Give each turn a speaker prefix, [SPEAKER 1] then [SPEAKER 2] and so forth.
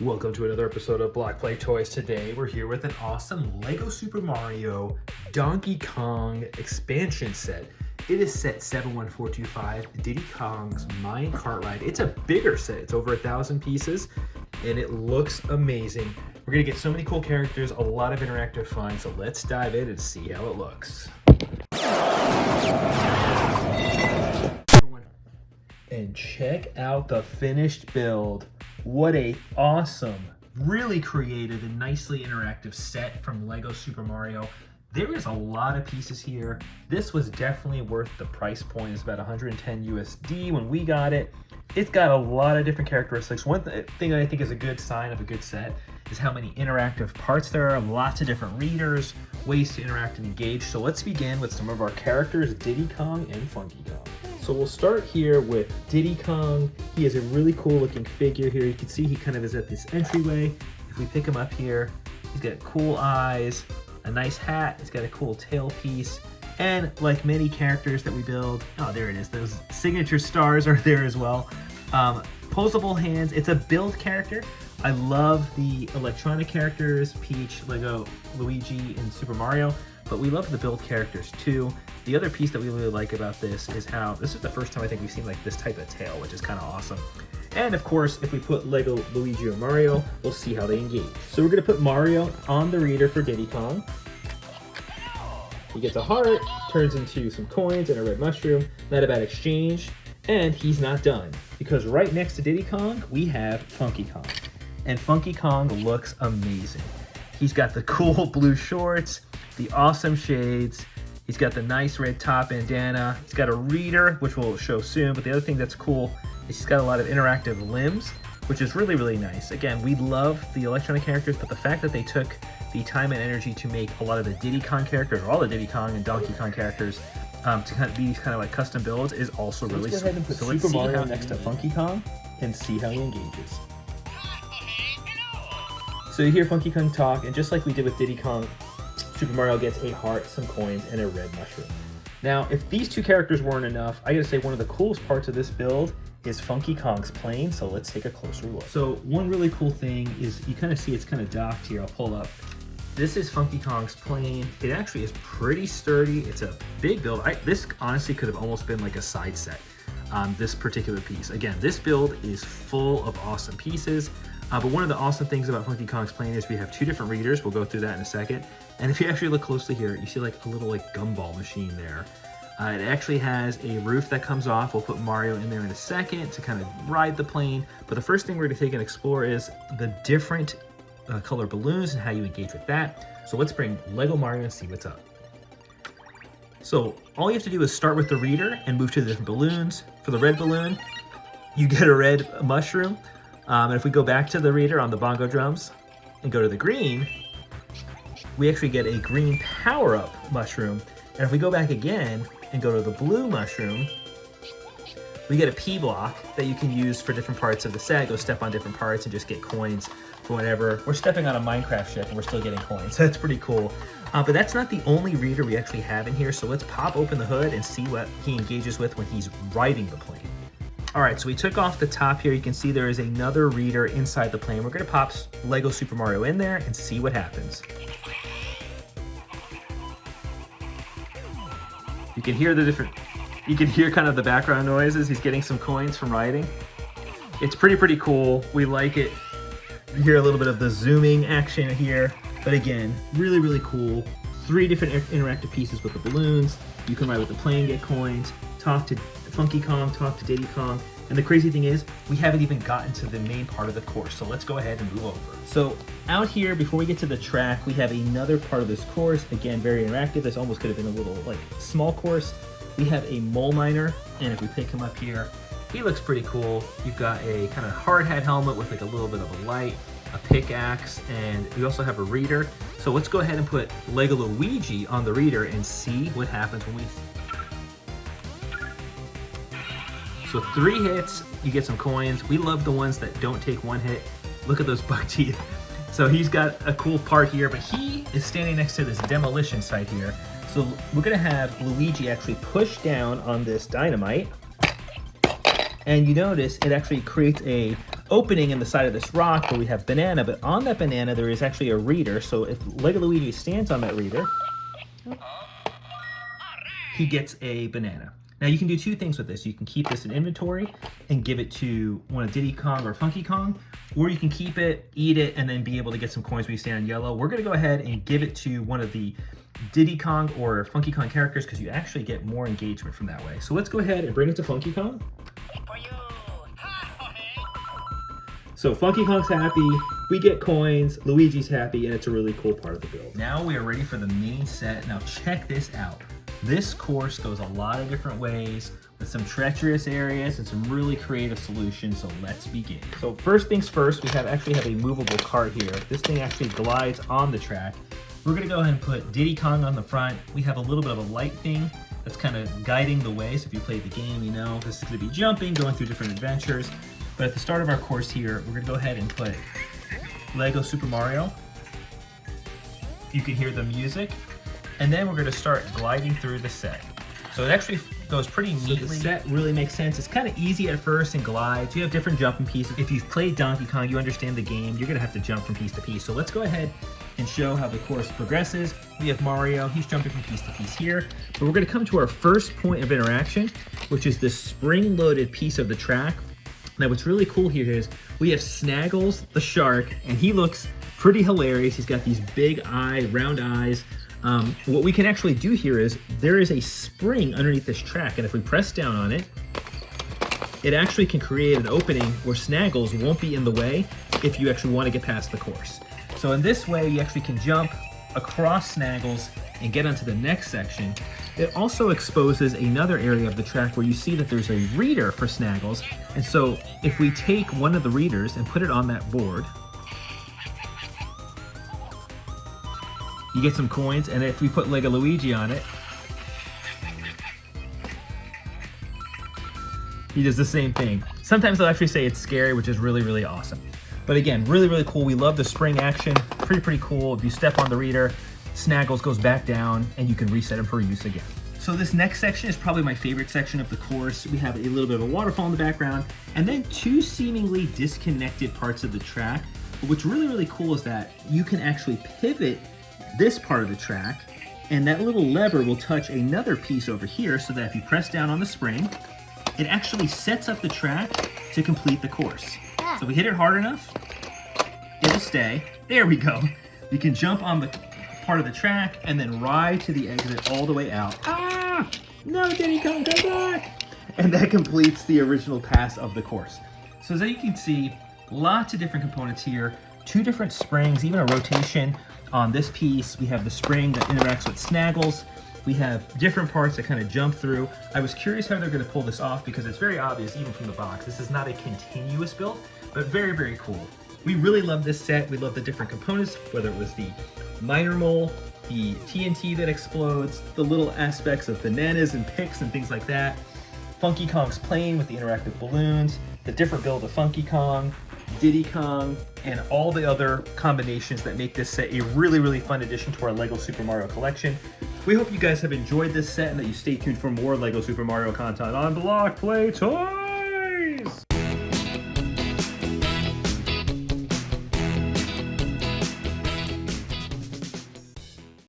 [SPEAKER 1] Welcome to another episode of Block Play Toys. Today we're here with an awesome Lego Super Mario Donkey Kong expansion set. It is set 71425, Diddy Kong's Mine Cart Ride. It's a bigger set, it's over 1,000 pieces, and it looks amazing. We're gonna get so many cool characters, a lot of interactive fun, so let's dive in and see how it looks. And check out the finished build. What a awesome, really creative and nicely interactive set from Lego Super Mario. There is a lot of pieces here. This was definitely worth the price point. It's about 110 USD when we got it. It's got a lot of different characteristics. One thing that I think is a good sign of a good set is how many interactive parts there are, lots of different readers, ways to interact and engage. So let's begin with some of our characters, Diddy Kong and Funky Kong. So we'll start here with Diddy Kong. He is a really cool looking figure here. You can see he kind of is at this entryway. If we pick him up here, he's got cool eyes, a nice hat, he's got a cool tail piece, and like many characters that we build, oh, there it is, those signature stars are there as well. Posable hands, it's a build character. I love the electronic characters, Peach, Lego, Luigi, and Super Mario, but we love the build characters too. The other piece that we really like about this is how, this is the first time I think we've seen like this type of tail, which is kind of awesome. And of course, if we put Lego, Luigi, or Mario, we'll see how they engage. So we're gonna put Mario on the reader for Diddy Kong. He gets a heart, turns into some coins and a red mushroom, not a bad exchange, and he's not done. Because right next to Diddy Kong, we have Funky Kong. And Funky Kong looks amazing. He's got the cool blue shorts, the awesome shades, he's got the nice red top bandana, he's got a reader, which we'll show soon, but the other thing that's cool is he's got a lot of interactive limbs, which is really, really nice. Again, we love the electronic characters, but the fact that they took the time and energy to make a lot of the Diddy Kong characters, or all the Diddy Kong and Donkey Kong characters, to kind of be these kind of like custom builds is also really sweet. Let's go ahead and put Super Mario next to Funky Kong and see how he engages. So you hear Funky Kong talk, and just like we did with Diddy Kong, Super Mario gets a heart, some coins, and a red mushroom. Now, if these two characters weren't enough, I gotta say one of the coolest parts of this build is Funky Kong's plane, so let's take a closer look. So one really cool thing is you kind of see it's kind of docked here. I'll pull up. This is Funky Kong's plane. It actually is pretty sturdy. It's a big build. This honestly could have almost been like a side set on this particular piece. Again, this build is full of awesome pieces. But one of the awesome things about Funky Kong's plane is we have two different readers. We'll go through that in a second. And if you actually look closely here, you see like a little like gumball machine there. It actually has a roof that comes off. We'll put Mario in there in a second to kind of ride the plane. But the first thing we're gonna take and explore is the different color balloons and how you engage with that. So let's bring Lego Mario and see what's up. So all you have to do is start with the reader and move to the different balloons. For the red balloon, you get a red mushroom. And if we go back to the reader on the bongo drums and go to the green, we actually get a green power-up mushroom. And if we go back again and go to the blue mushroom, we get a P block that you can use for different parts of the set. Go step on different parts and just get coins for whatever. We're stepping on a Minecraft ship and we're still getting coins, so that's pretty cool. But that's not the only reader we actually have in here, so let's pop open the hood and see what he engages with when he's riding the plane. All right, so we took off the top here. You can see there is another reader inside the plane. We're gonna pop Lego Super Mario in there and see what happens. You can hear kind of the background noises. He's getting some coins from riding. It's pretty cool. We like it. You hear a little bit of the zooming action here, but again, really, really cool. 3 different interactive pieces with the balloons. You can ride with the plane, get coins, talk to Funky Kong, talk to Diddy Kong, and the crazy thing is, we haven't even gotten to the main part of the course, so let's go ahead and move over. So out here, before we get to the track, we have another part of this course, again, very interactive. This almost could have been a little, like, small course. We have a mole miner, and if we pick him up here, he looks pretty cool. You've got a kind of hard hat helmet with like a little bit of a light, a pickaxe, and we also have a reader. So let's go ahead and put Lego Luigi on the reader and see what happens when we... So 3 hits, you get some coins. We love the ones that don't take 1 hit. Look at those buck teeth. So he's got a cool part here, but he is standing next to this demolition site here. So we're gonna have Luigi actually push down on this dynamite. And you notice it actually creates a opening in the side of this rock where we have banana, but on that banana there is actually a reader. So if Lego Luigi stands on that reader, he gets a banana. Now you can do two things with this. You can keep this in inventory and give it to one of Diddy Kong or Funky Kong, or you can keep it, eat it, and then be able to get some coins when you stand on yellow. We're gonna go ahead and give it to one of the Diddy Kong or Funky Kong characters because you actually get more engagement from that way. So let's go ahead and bring it to Funky Kong. So Funky Kong's happy, we get coins, Luigi's happy, and it's a really cool part of the build. Now we are ready for the main set. Now check this out. This course goes a lot of different ways with some treacherous areas and some really creative solutions, so let's begin. So first things first, we actually have a movable cart here. This thing actually glides on the track. We're gonna go ahead and put Diddy Kong on the front. We have a little bit of a light thing that's kind of guiding the way, so if you played the game, you know this is gonna be jumping, going through different adventures. But at the start of our course here, we're gonna go ahead and put Lego Super Mario. You can hear the music. And then we're going to start gliding through the set. So it actually goes pretty neatly. So the set really makes sense. It's kind of easy at first and glides. You have different jumping pieces. If you've played Donkey Kong, you understand the game. You're going to have to jump from piece to piece. So let's go ahead and show how the course progresses. We have Mario. He's jumping from piece to piece here. But we're going to come to our first point of interaction, which is this spring-loaded piece of the track. Now what's really cool here is we have Snaggles the shark, and he looks pretty hilarious. He's got these big round eyes. What we can actually do here is there is a spring underneath this track, and if we press down on it, it actually can create an opening where Snaggles won't be in the way if you actually want to get past the course. So in this way, you actually can jump across Snaggles and get onto the next section. It also exposes another area of the track where you see that there's a reader for Snaggles, and so if we take one of the readers and put it on that board, you get some coins, and if we put Lego Luigi on it, he does the same thing. Sometimes they'll actually say it's scary, which is really, really awesome. But again, really, really cool. We love the spring action. Pretty cool. If you step on the reader, Snaggles goes back down, and you can reset him for use again. So this next section is probably my favorite section of the course. We have a little bit of a waterfall in the background, and then two seemingly disconnected parts of the track. But what's really, really cool is that you can actually pivot this part of the track, and that little lever will touch another piece over here so that if you press down on the spring, it actually sets up the track to complete the course. Yeah. So if we hit it hard enough, it'll stay. There we go. You can jump on the part of the track and then ride to the exit all the way out. Ah! No, Diddy Kong, come back! And that completes the original pass of the course. So as you can see, lots of different components here, two different springs, even a rotation. On this piece, we have the spring that interacts with Snaggles. We have different parts that kind of jump through. I was curious how they're going to pull this off because it's very obvious, even from the box. This is not a continuous build, but very, very cool. We really love this set. We love the different components, whether it was the miner mole, the TNT that explodes, the little aspects of bananas and picks and things like that. Funky Kong's plane with the interactive balloons, the different build of Funky Kong, Diddy Kong, and all the other combinations that make this set a really, really fun addition to our Lego Super Mario collection. We hope you guys have enjoyed this set and that you stay tuned for more Lego Super Mario content on Block Play Time!